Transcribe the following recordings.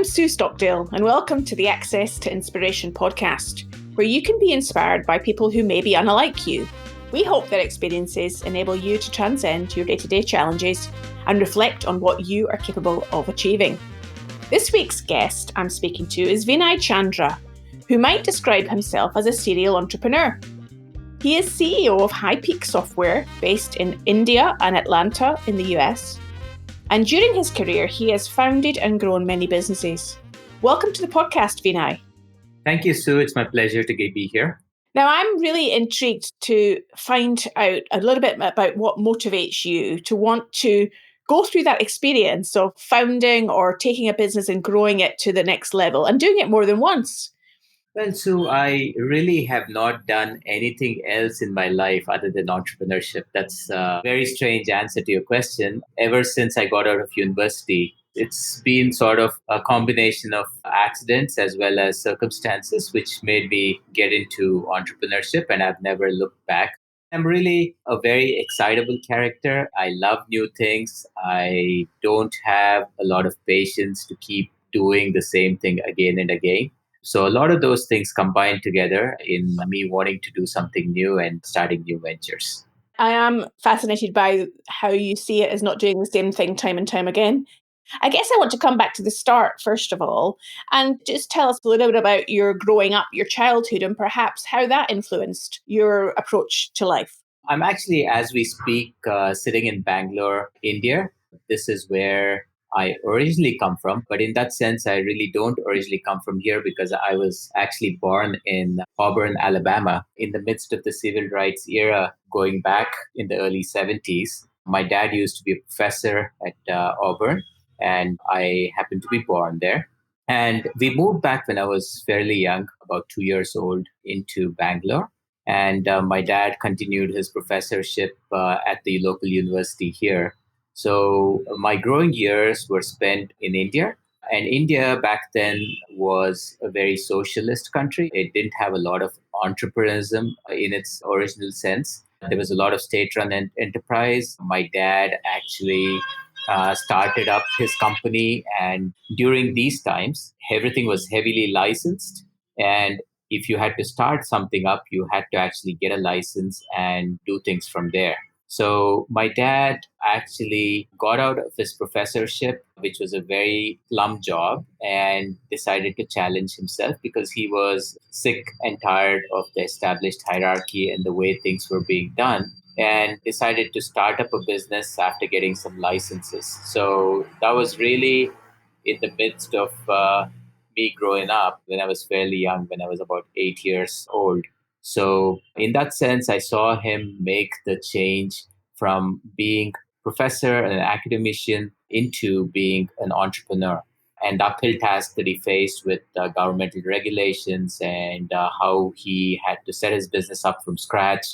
I'm Sue Stockdale, and welcome to the Access to Inspiration podcast, where you can be inspired by people who may be unlike you. We hope their experiences enable you to transcend your day-to-day challenges and reflect on what you are capable of achieving. This week's guest I'm speaking to is Vinay Chandra, who might describe himself as a serial entrepreneur. He is CEO of High Peak Software, based in India and Atlanta in the US. And during his career, he has founded and grown many businesses. Welcome to the podcast, Vinay. Thank you, Sue. It's my pleasure to be here. Now, I'm really intrigued to find out a little bit about what motivates you to want to go through that experience of founding or taking a business and growing it to the next level and doing it more than once. Well, Sue, I really have not done anything else in my life other than entrepreneurship. That's a very strange answer to your question. Ever since I got out of university, it's been sort of a combination of accidents as well as circumstances which made me get into entrepreneurship, and I've never looked back. I'm really a very excitable character. I love new things. I don't have a lot of patience to keep doing the same thing again and again. So a lot of those things combined together in me wanting to do something new and starting new ventures. I am fascinated by how you see it as not doing the same thing time and time again. I guess I want to come back to the start, first of all, and just tell us a little bit about your growing up, your childhood, and perhaps how that influenced your approach to life. I'm actually, as we speak, sitting in Bangalore, India. This is where I originally come from. But in that sense, I really don't originally come from here because I was actually born in Auburn, Alabama, in the midst of the civil rights era going back in the early 70s. My dad used to be a professor at Auburn, and I happened to be born there. And we moved back when I was fairly young, about 2 years old, into Bangalore. And my dad continued his professorship at the local university here. So my growing years were spent in India. And India back then was a very socialist country. It didn't have a lot of entrepreneurship in its original sense. There was a lot of state-run enterprise. My dad actually started up his company. And during these times, everything was heavily licensed. And if you had to start something up, you had to actually get a license and do things from there. So my dad actually got out of his professorship, which was a very plum job, and decided to challenge himself because he was sick and tired of the established hierarchy and the way things were being done, and decided to start up a business after getting some licenses. So that was really in the midst of me growing up when I was fairly young, when I was about 8 years old. So in that sense, I saw him make the change from being professor and an academician into being an entrepreneur. And the uphill task that he faced with governmental regulations and how he had to set his business up from scratch,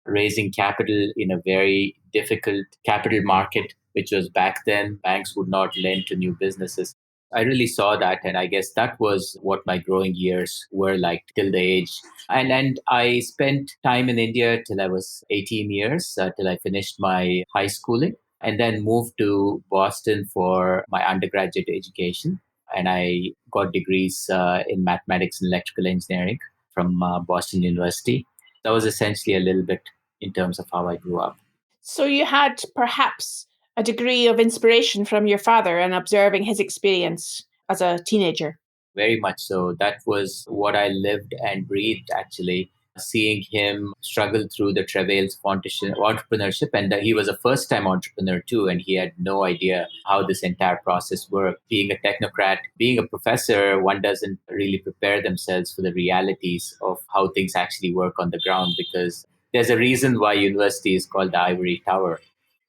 raising capital in a very difficult capital market, which was back then, banks would not lend to new businesses. I really saw that, and I guess that was what my growing years were like till the age. And I spent time in India till I was 18 years, till I finished my high schooling, and then moved to Boston for my undergraduate education. And I got degrees in mathematics and electrical engineering from Boston University. That was essentially a little bit in terms of how I grew up. So you had perhaps a degree of inspiration from your father and observing his experience as a teenager. Very much so. That was what I lived and breathed, actually, seeing him struggle through the travails of entrepreneurship. And he was a first time entrepreneur too, and he had no idea how this entire process worked. Being a technocrat, being a professor, one doesn't really prepare themselves for the realities of how things actually work on the ground, because there's a reason why university is called the ivory tower.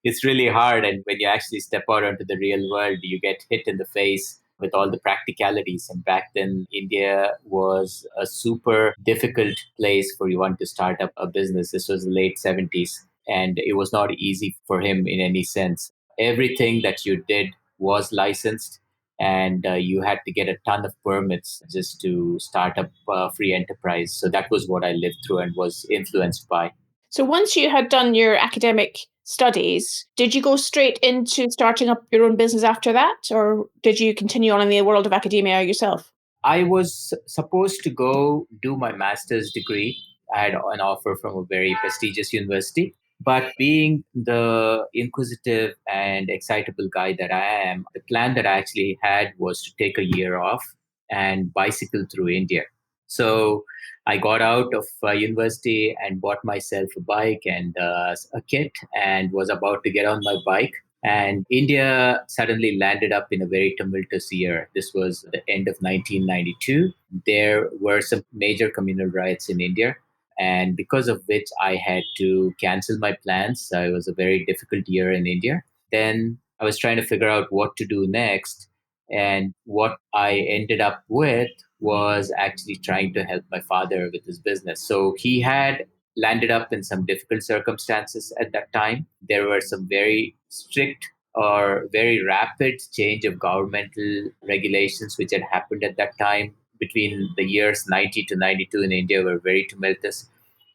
It's really hard. And when you actually step out onto the real world, you get hit in the face with all the practicalities. And back then, India was a super difficult place for one to start up a business. This was the late 70s, and it was not easy for him in any sense. Everything that you did was licensed, and you had to get a ton of permits just to start up a free enterprise. So that was what I lived through and was influenced by. So once you had done your academic studies, did you go straight into starting up your own business after that? Or did you continue on in the world of academia yourself? I was supposed to go do my master's degree. I had an offer from a very prestigious university. But being the inquisitive and excitable guy that I am, the plan that I actually had was to take a year off and bicycle through India. So I got out of university and bought myself a bike and a kit and was about to get on my bike. And India suddenly landed up in a very tumultuous year. This was the end of 1992. There were some major communal riots in India. And because of which I had to cancel my plans. So it was a very difficult year in India. Then I was trying to figure out what to do next. And what I ended up with was actually trying to help my father with his business. So he had landed up in some difficult circumstances at that time. There were some very strict or very rapid change of governmental regulations which had happened at that time. Between the years 90 to 92 in India were very tumultuous.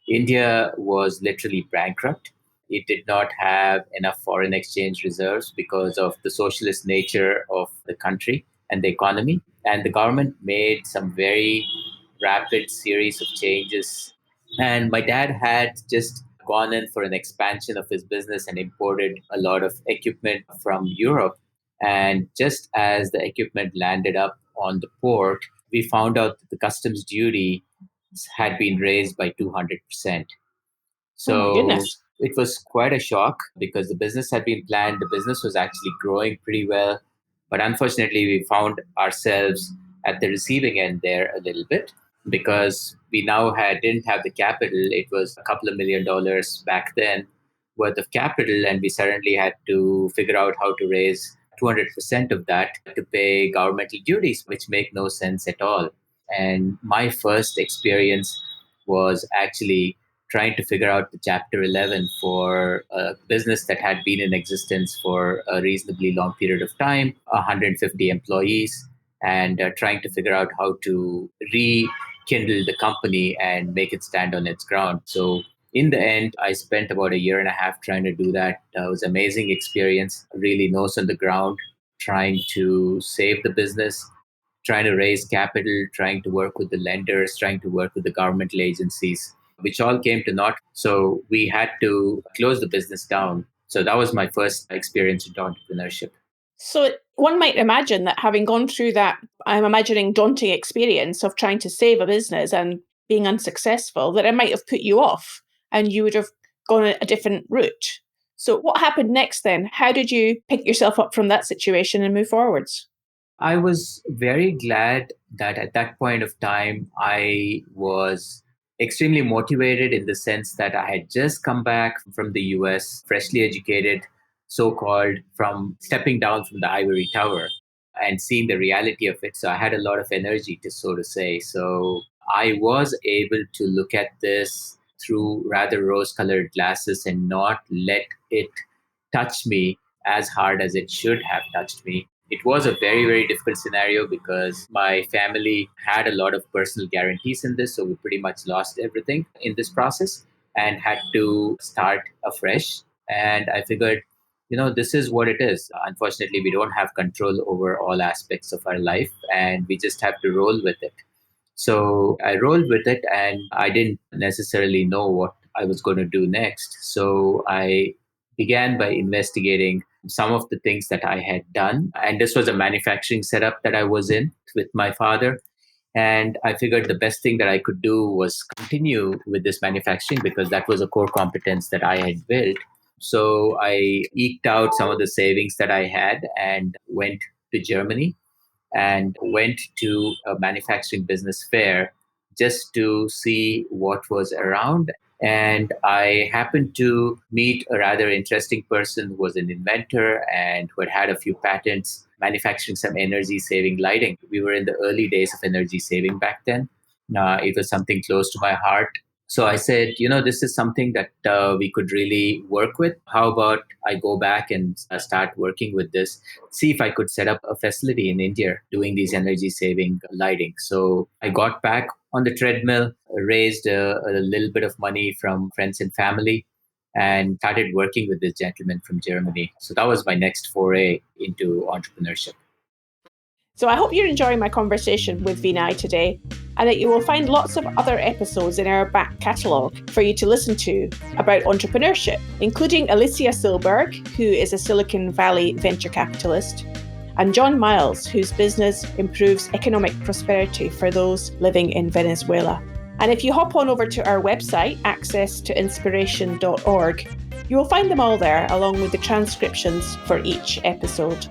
India was literally bankrupt. It did not have enough foreign exchange reserves because of the socialist nature of the country and the economy. And the government made some very rapid series of changes. And my dad had just gone in for an expansion of his business and imported a lot of equipment from Europe. And just as the equipment landed up on the port, we found out that the customs duty had been raised by 200%. Oh my So goodness. it was quite a shock because the business had been planned. The business was actually growing pretty well. But unfortunately, we found ourselves at the receiving end there a little bit because we now didn't have the capital. It was a couple of $1 million back then worth of capital. And we suddenly had to figure out how to raise 200% of that to pay governmental duties, which make no sense at all. And my first experience was actually trying to figure out the Chapter 11 for a business that had been in existence for a reasonably long period of time, 150 employees, and trying to figure out how to rekindle the company and make it stand on its ground. So in the end, I spent about a year and a half trying to do that. It was an amazing experience, really nose on the ground, trying to save the business, trying to raise capital, trying to work with the lenders, trying to work with the governmental agencies, which all came to naught. So we had to close the business down. So that was my first experience in entrepreneurship. So one might imagine that having gone through that, I'm imagining, daunting experience of trying to save a business and being unsuccessful, that it might have put you off and you would have gone a different route. So what happened next then? How did you pick yourself up from that situation and move forwards? I was very glad that at that point of time, I was extremely motivated in the sense that I had just come back from the US, freshly educated, so called, from stepping down from the ivory tower and seeing the reality of it. So I had a lot of energy, to so to say. So I was able to look at this through rather rose colored glasses and not let it touch me as hard as it should have touched me. It was a very, very difficult scenario because my family had a lot of personal guarantees in this. So we pretty much lost everything in this process and had to start afresh. And I figured, this is what it is. Unfortunately, we don't have control over all aspects of our life and we just have to roll with it. So I rolled with it and I didn't necessarily know what I was going to do next. So I began by investigating some of the things that I had done. And this was a manufacturing setup that I was in with my father. And I figured the best thing that I could do was continue with this manufacturing because that was a core competence that I had built. So I eked out some of the savings that I had and went to Germany and went to a manufacturing business fair just to see what was around. And I happened to meet a rather interesting person who was an inventor and who had a few patents manufacturing some energy saving lighting. We were in the early days of energy saving back then. It was something close to my heart. So I said, this is something that we could really work with. How about I go back and start working with this, see if I could set up a facility in India doing these energy saving lighting. So I got back on the treadmill, raised a little bit of money from friends and family, and started working with this gentleman from Germany. So that was my next foray into entrepreneurship. So I hope you're enjoying my conversation with Vinay today, and that you will find lots of other episodes in our back catalogue for you to listen to about entrepreneurship, including Alicia Silberg, who is a Silicon Valley venture capitalist, and John Miles, whose business improves economic prosperity for those living in Venezuela. And if you hop on over to our website, accesstoinspiration.org, you will find them all there, along with the transcriptions for each episode.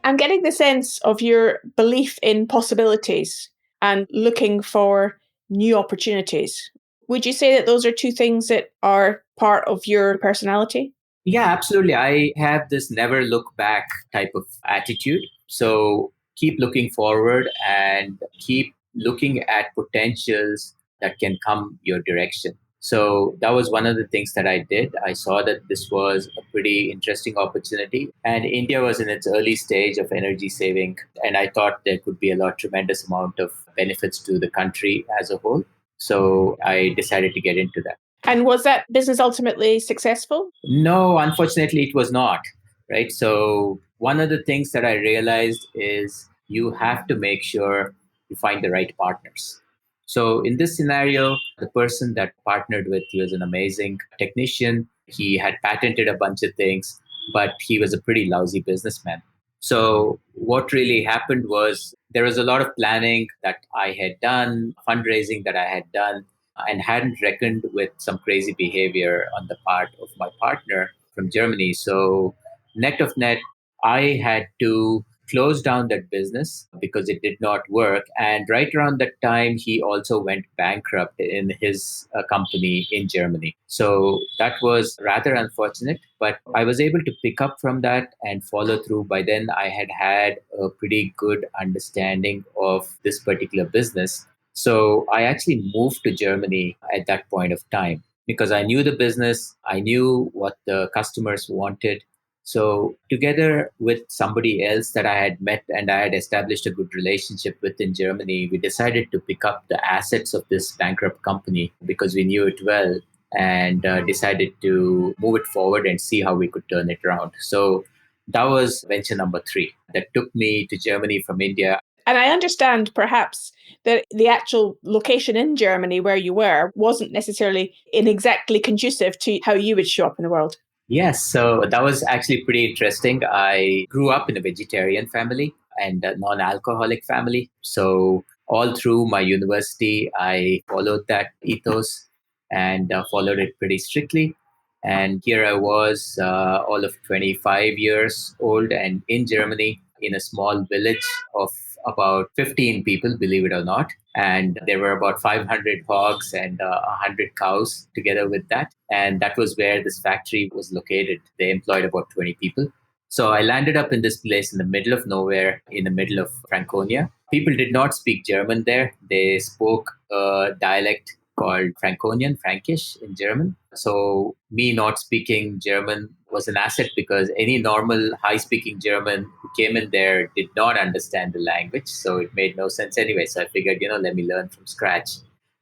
I'm getting the sense of your belief in possibilities and looking for new opportunities. Would you say that those are two things that are part of your personality? Yeah, absolutely. I have this never look back type of attitude. So keep looking forward and keep looking at potentials that can come your direction. So that was one of the things that I did. I saw that this was a pretty interesting opportunity, and India was in its early stage of energy saving. And I thought there could be tremendous amount of benefits to the country as a whole. So I decided to get into that. And was that business ultimately successful? No, unfortunately, it was not. Right. So, one of the things that I realized is you have to make sure you find the right partners. So, in this scenario, the person that partnered with, he was an amazing technician. He had patented a bunch of things, but he was a pretty lousy businessman. So, what really happened was there was a lot of planning that I had done, fundraising that I had done, and hadn't reckoned with some crazy behavior on the part of my partner from Germany. So, net of net, I had to close down that business because it did not work. And right around that time, he also went bankrupt in his company in Germany. So that was rather unfortunate, but I was able to pick up from that and follow through. By then, I had had a pretty good understanding of this particular business. So I actually moved to Germany at that point of time because I knew the business, I knew what the customers wanted. So, together with somebody else that I had met and I had established a good relationship with in Germany, we decided to pick up the assets of this bankrupt company because we knew it well, and decided to move it forward and see how we could turn it around. So, that was venture number three that took me to Germany from India. And I understand perhaps that the actual location in Germany where you were wasn't necessarily exactly conducive to how you would show up in the world. Yes, so that was actually pretty interesting. I grew up in a vegetarian family and a non alcoholic family. So, all through my university, I followed that ethos and followed it pretty strictly. And here I was, all of 25 years old and in Germany in a small village of about 15 people, believe it or not. And there were about 500 hogs and 100 cows together with that. And that was where this factory was located. They employed about 20 people. So I landed up in this place in the middle of nowhere, in the middle of Franconia. People did not speak German there. They spoke a dialect called Franconian, Frankish in German. So me not speaking German was an asset because any normal high speaking German who came in there did not understand the language. So it made no sense anyway. So I figured, let me learn from scratch.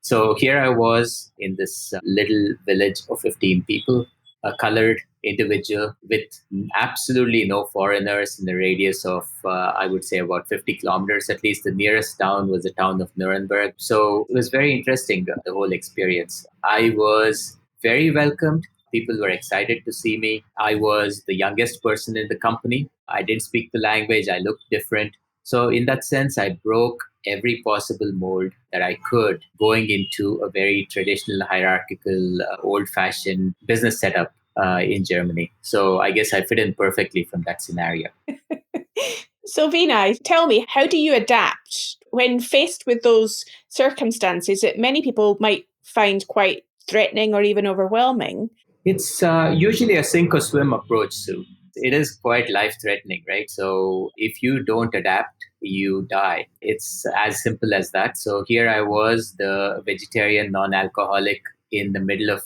So here I was in this little village of 15 people, a colored individual with absolutely no foreigners in the radius of, I would say, about 50 kilometers. At least the nearest town was the town of Nuremberg. So it was very interesting, the whole experience. I was very welcomed. People were excited to see me. I was the youngest person in the company. I didn't speak the language. I looked different. So, in that sense, I broke every possible mold that I could going into a very traditional, hierarchical, old fashioned business setup in Germany. So, I guess I fit in perfectly from that scenario. So, Vinay, tell me, how do you adapt when faced with those circumstances that many people might find quite threatening or even overwhelming? It's usually a sink or swim approach, Sue. It is quite life threatening, right? So if you don't adapt, you die. It's as simple as that. So here I was, the vegetarian, non alcoholic, in the middle of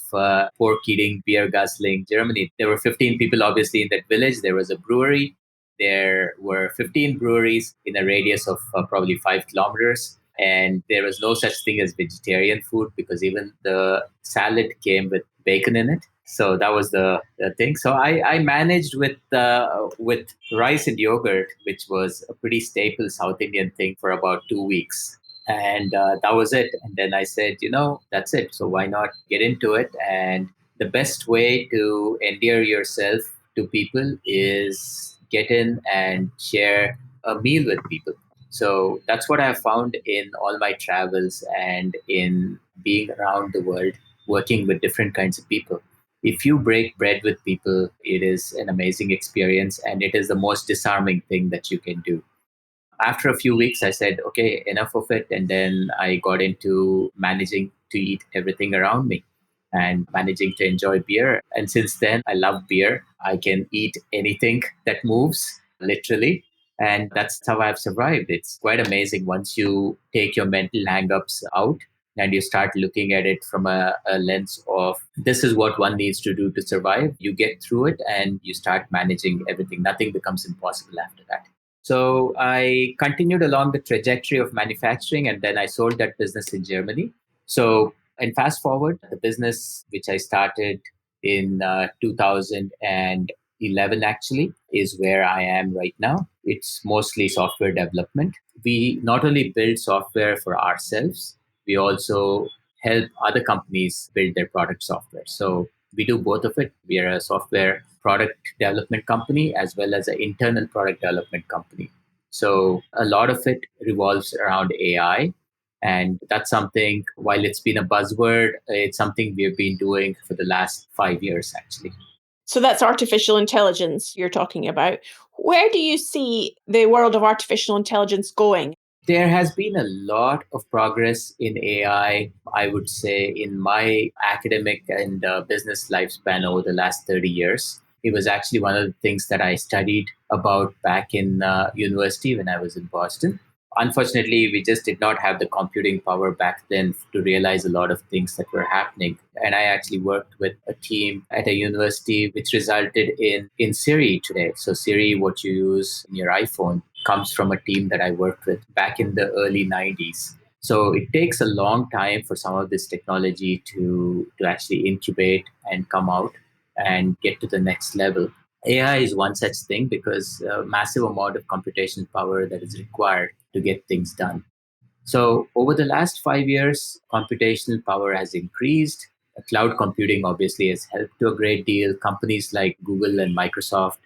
pork eating, beer guzzling Germany. There were 15 people, obviously, in that village. There was a brewery. There were 15 breweries in a radius of probably 5 kilometers. And there was no such thing as vegetarian food because even the salad came with bacon in it. So that was the thing. So I managed with rice and yogurt, which was a pretty staple South Indian thing, for about 2 weeks. And that was it. And then I said, that's it. So why not get into it? And the best way to endear yourself to people is get in and share a meal with people. So that's what I have found in all my travels and in being around the world, working with different kinds of people. If you break bread with people, it is an amazing experience, and it is the most disarming thing that you can do. After a few weeks, I said, okay, enough of it. And then I got into managing to eat everything around me and managing to enjoy beer. And since then, I love beer. I can eat anything that moves, literally. And that's how I've survived. It's quite amazing once you take your mental hangups out and you start looking at it from a lens of this is what one needs to do to survive. You get through it and you start managing everything. Nothing becomes impossible after that. So I continued along the trajectory of manufacturing, and then I sold that business in Germany. So, and fast forward, the business which I started in 2011 actually is where I am right now. It's mostly software development. We not only build software for ourselves, we also help other companies build their product software. So we do both of it. We are a software product development company as well as an internal product development company. So a lot of it revolves around AI. And that's something, while it's been a buzzword, it's something we've been doing for the last 5 years, actually. So that's artificial intelligence you're talking about. Where do you see the world of artificial intelligence going? There has been a lot of progress in AI, I would say, in my academic and business lifespan over the last 30 years. It was actually one of the things that I studied about back in university when I was in Boston. Unfortunately, we just did not have the computing power back then to realize a lot of things that were happening. And I actually worked with a team at a university which resulted in Siri today. So Siri, what you use in your iPhone, comes from a team that I worked with back in the early 90s. So it takes a long time for some of this technology to actually incubate and come out and get to the next level. AI is one such thing because a massive amount of computational power that is required to get things done. So over the last 5 years, computational power has increased. Cloud computing obviously has helped to a great deal. Companies like Google and Microsoft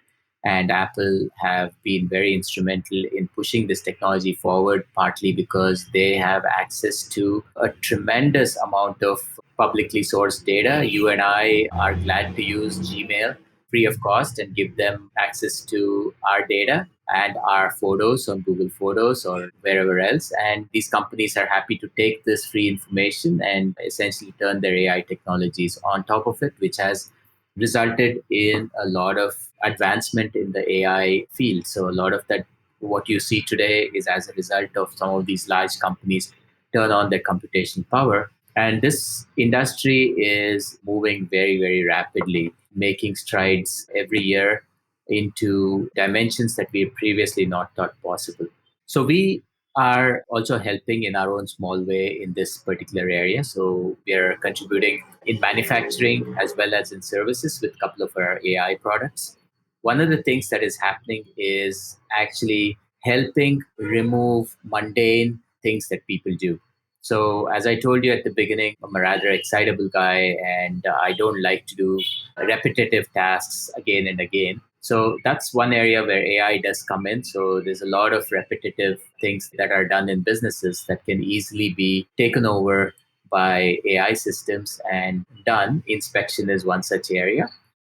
and Apple have been very instrumental in pushing this technology forward, partly because they have access to a tremendous amount of publicly sourced data. You and I are glad to use Gmail free of cost and give them access to our data and our photos on Google Photos or wherever else. And these companies are happy to take this free information and essentially turn their AI technologies on top of it, which has resulted in a lot of advancement in the AI field. So a lot of that, what you see today, is as a result of some of these large companies turn on their computation power. And this industry is moving very, very rapidly, making strides every year into dimensions that we previously not thought possible. So we are also helping in our own small way in this particular area. So we are contributing in manufacturing as well as in services with a couple of our AI products. One of the things that is happening is actually helping remove mundane things that people do. So, as I told you at the beginning, I'm a rather excitable guy and I don't like to do repetitive tasks again and again. So, that's one area where AI does come in. So, there's a lot of repetitive things that are done in businesses that can easily be taken over by AI systems and done. Inspection is one such area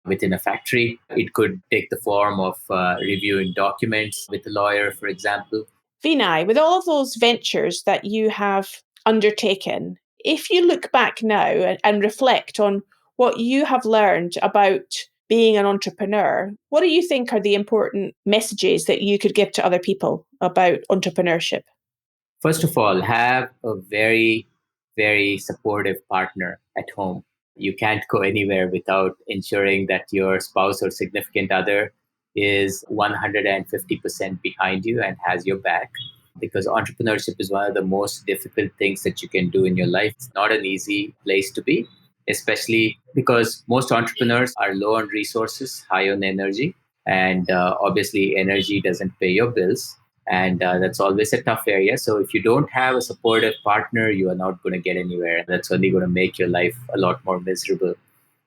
within a factory. It could take the form of reviewing documents with a lawyer, for example. Vinay, with all of those ventures that you have undertaken, if you look back now and reflect on what you have learned about being an entrepreneur, what do you think are the important messages that you could give to other people about entrepreneurship? First of all, have a very, very supportive partner at home. You can't go anywhere without ensuring that your spouse or significant other is 150% behind you and has your back. Because entrepreneurship is one of the most difficult things that you can do in your life. It's not an easy place to be. especially because most entrepreneurs are low on resources, high on energy. And obviously, energy doesn't pay your bills. And that's always a tough area. So if you don't have a supportive partner, you are not going to get anywhere. That's only going to make your life a lot more miserable.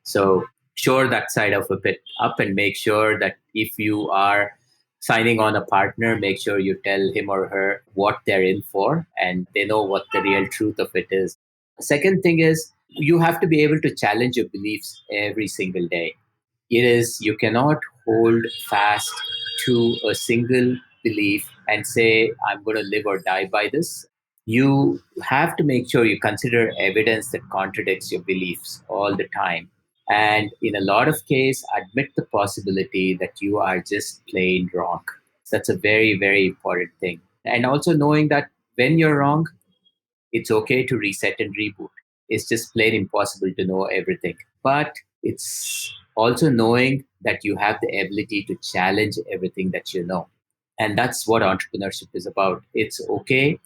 So shore that side of a bit up and make sure that if you are signing on a partner, make sure you tell him or her what they're in for and they know what the real truth of it is. Second thing is you have to be able to challenge your beliefs every single day. It is, you cannot hold fast to a single belief and say, I'm going to live or die by this. You have to make sure you consider evidence that contradicts your beliefs all the time. And in a lot of cases, admit the possibility that you are just plain wrong. That's a very, very important thing. And also knowing that when you're wrong, it's okay to reset and reboot. It's just plain impossible to know everything. But it's also knowing that you have the ability to challenge everything that you know. And that's what entrepreneurship is about. It's okay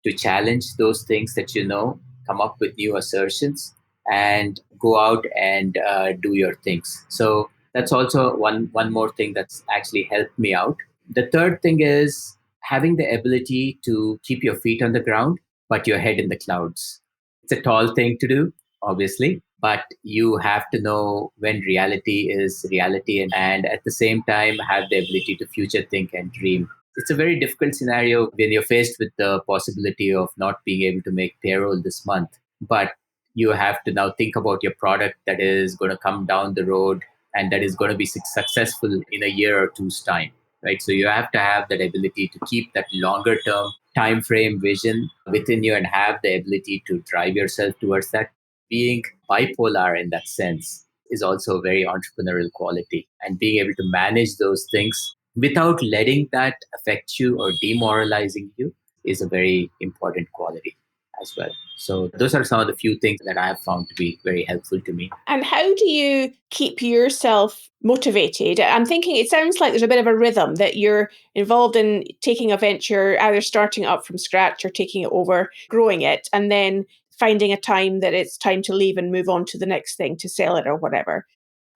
to challenge those things that you know, come up with new assertions, and go out and do your things. So that's also one more thing that's actually helped me out. The third thing is having the ability to keep your feet on the ground, but your head in the clouds. It's a tall thing to do, obviously, but you have to know when reality is reality and at the same time have the ability to future think and dream. It's a very difficult scenario when you're faced with the possibility of not being able to make payroll this month. But you have to now think about your product that is going to come down the road and that is going to be successful in a year or two's time, right? So you have to have that ability to keep that longer term time frame vision within you and have the ability to drive yourself towards that. Being bipolar in that sense is also a very entrepreneurial quality, and being able to manage those things without letting that affect you or demoralizing you is a very important quality as well. So those are some of the few things that I have found to be very helpful to me. And how do you keep yourself motivated? I'm thinking it sounds like there's a bit of a rhythm that you're involved in taking a venture, either starting it up from scratch or taking it over, growing it, and then finding a time that it's time to leave and move on to the next thing to sell it or whatever.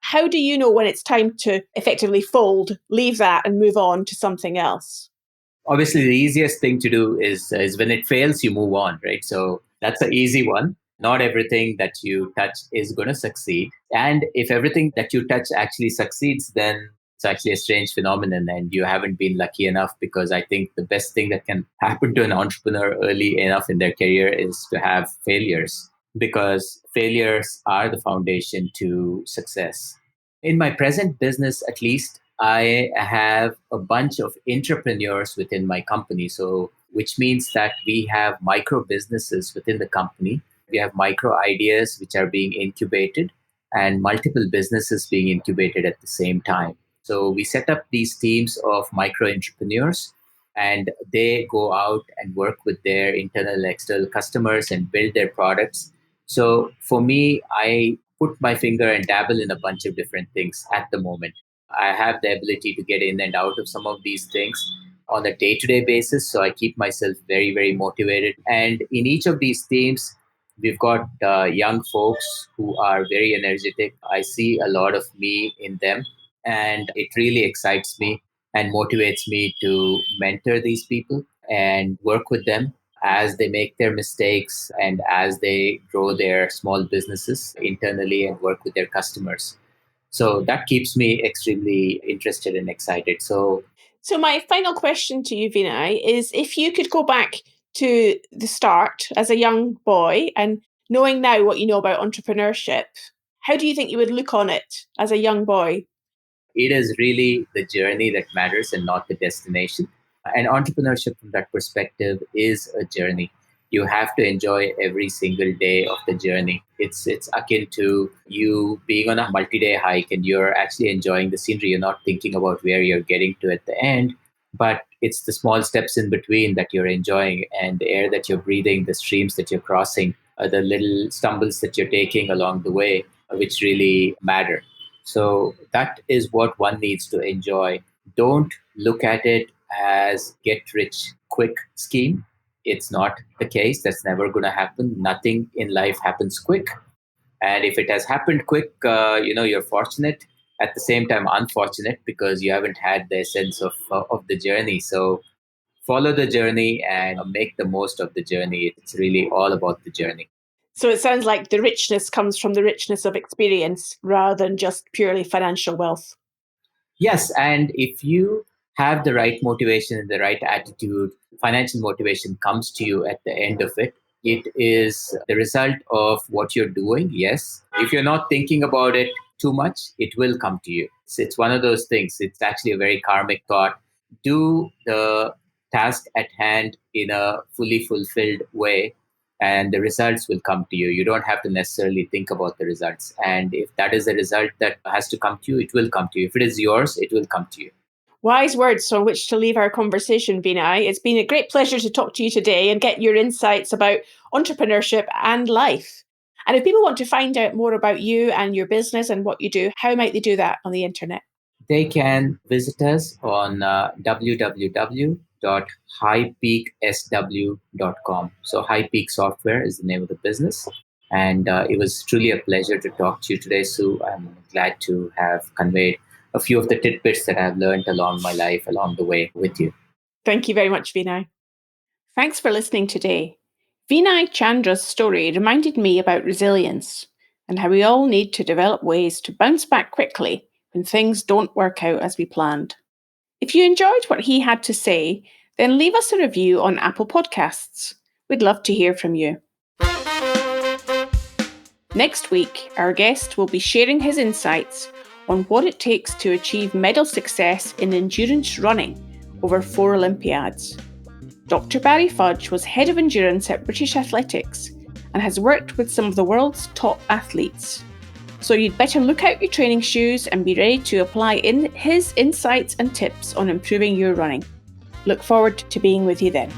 How do you know when it's time to effectively fold, leave that and move on to something else? Obviously, the easiest thing to do is when it fails, you move on, right? So that's an easy one. Not everything that you touch is going to succeed. And if everything that you touch actually succeeds, then it's actually a strange phenomenon and you haven't been lucky enough, because I think the best thing that can happen to an entrepreneur early enough in their career is to have failures, because failures are the foundation to success. In my present business, at least, I have a bunch of entrepreneurs within my company. So, which means that we have micro businesses within the company. We have micro ideas which are being incubated and multiple businesses being incubated at the same time. So, we set up these teams of micro entrepreneurs and they go out and work with their internal and external customers and build their products. So, for me, I put my finger and dabble in a bunch of different things at the moment. I have the ability to get in and out of some of these things on a day to day basis. So I keep myself very, very motivated. And in each of these teams, we've got young folks who are very energetic. I see a lot of me in them, and it really excites me and motivates me to mentor these people and work with them as they make their mistakes and as they grow their small businesses internally and work with their customers. So that keeps me extremely interested and excited. So, my final question to you, Vinay, is if you could go back to the start as a young boy and knowing now what you know about entrepreneurship, how do you think you would look on it as a young boy? it is really the journey that matters and not the destination. And entrepreneurship, from that perspective, is a journey. You have to enjoy every single day of the journey. It's akin to you being on a multi-day hike and you're actually enjoying the scenery. You're not thinking about where you're getting to at the end, but it's the small steps in between that you're enjoying, and the air that you're breathing, the streams that you're crossing, the little stumbles that you're taking along the way, which really matter. So that is what one needs to enjoy. Don't look at it as get rich quick scheme. It's not the case. That's never going to happen. Nothing in life happens quick. And if it has happened quick, you're fortunate. At the same time, unfortunate because you haven't had the essence of the journey. So follow the journey and make the most of the journey. It's really all about the journey. So it sounds like the richness comes from the richness of experience rather than just purely financial wealth. Yes, and if you have the right motivation and the right attitude, financial motivation comes to you at the end of it. It is the result of what you're doing. Yes. If you're not thinking about it too much, it will come to you. It's one of those things. It's actually a very karmic thought. Do the task at hand in a fully fulfilled way, and the results will come to you. You don't have to necessarily think about the results. And if that is a result that has to come to you, it will come to you. If it is yours, it will come to you. Wise words on which to leave our conversation, Vinay. It's been a great pleasure to talk to you today and get your insights about entrepreneurship and life. And if people want to find out more about you and your business and what you do, how might they do that on the internet? They can visit us on www.highpeaksw.com. So High Peak Software is the name of the business. And it was truly a pleasure to talk to you today, Sue. I'm glad to have conveyed a few of the tidbits that I've learned along my life, along the way with you. Thank you very much, Vinay. Thanks for listening today. Vinay Chandra's story reminded me about resilience and how we all need to develop ways to bounce back quickly when things don't work out as we planned. If you enjoyed what he had to say, then leave us a review on Apple Podcasts. We'd love to hear from you. Next week, our guest will be sharing his insights on what it takes to achieve medal success in endurance running over 4 Olympiads. Dr. Barry Fudge was head of endurance at British Athletics and has worked with some of the world's top athletes. So you'd better look out your training shoes and be ready to apply his insights and tips on improving your running. Look forward to being with you then.